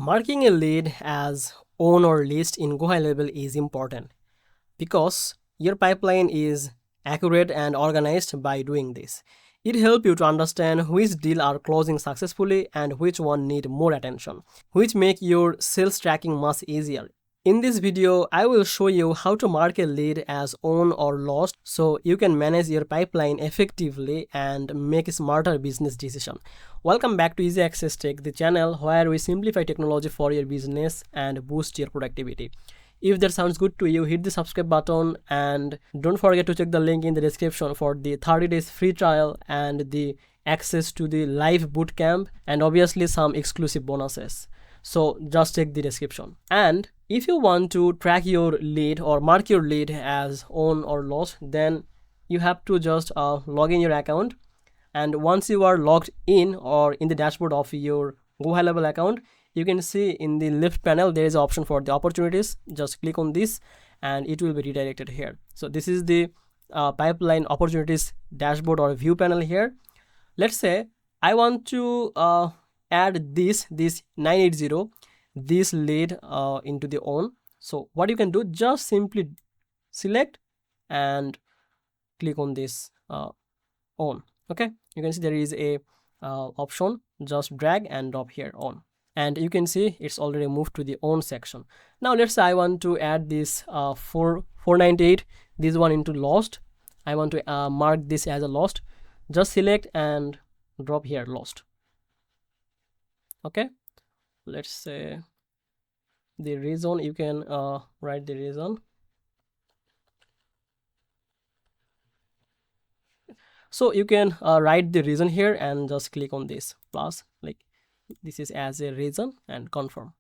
Marking a lead as own or list in GoHighLevel is important because your pipeline is accurate and organized by doing this. It helps you to understand which deal are closing successfully and which one need more attention, which make your sales tracking much easier. In this video, I will show you how to mark a lead as own or lost so you can manage your pipeline effectively and make a smarter business decision. Welcome back to Easy Access Tech, the channel where we simplify technology for your business and boost your productivity. If that sounds good to you, hit the subscribe button and don't forget to check the link in the description for the 30 days free trial and the access to the live bootcamp and obviously some exclusive bonuses. So just check the description. And if you want to track your lead or mark your lead as own or lost, then you have to just log in your account. And once you are logged in or in the dashboard of your GoHighLevel account, you can see in the left panel there is an option for the opportunities. Just click on this and it will be redirected here. So this is the pipeline opportunities dashboard or view panel here. Let's say I want to add this 980 this lead into the own. So what you can do, just simply select and click on this on. Okay, you can see there is a option, just drag and drop here on, and you can see it's already moved to the on section. Now let's say I want to add this 498 this one into lost. I want to mark this as a lost. Just select and drop here lost. Okay, let's say the reason, you can write the reason. So you can write the reason here and just click on this plus, like this is as a reason, and confirm.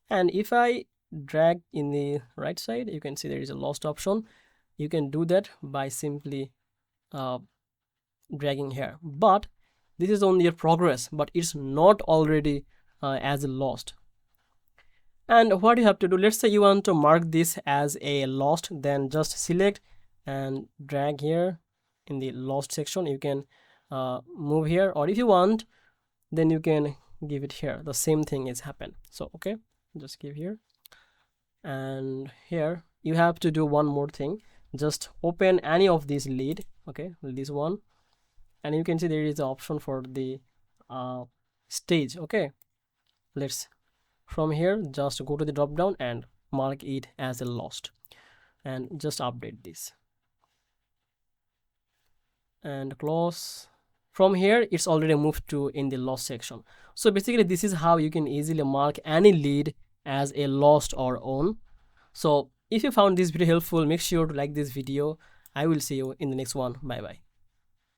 And if I drag in the right side, you can see there is a lost option. You can do that by simply dragging here, but this is only a progress, but it's not already as lost. And what you have to do, let's say you want to mark this as a lost, then just select and drag here in the lost section. You can move here, or if you want, then you can give it here. The same thing is happen. So okay, just give here, and here you have to do one more thing. Just open any of these lead, okay, this one, and you can see there is an option for the stage. Okay, let's from here just go to the drop down and mark it as a lost and just update this and close. From here it's already moved to in the lost section. So basically this is how you can easily mark any lead as a lost or own. So if you found this video helpful, make sure to like this video. I will see you in the next one. Bye bye.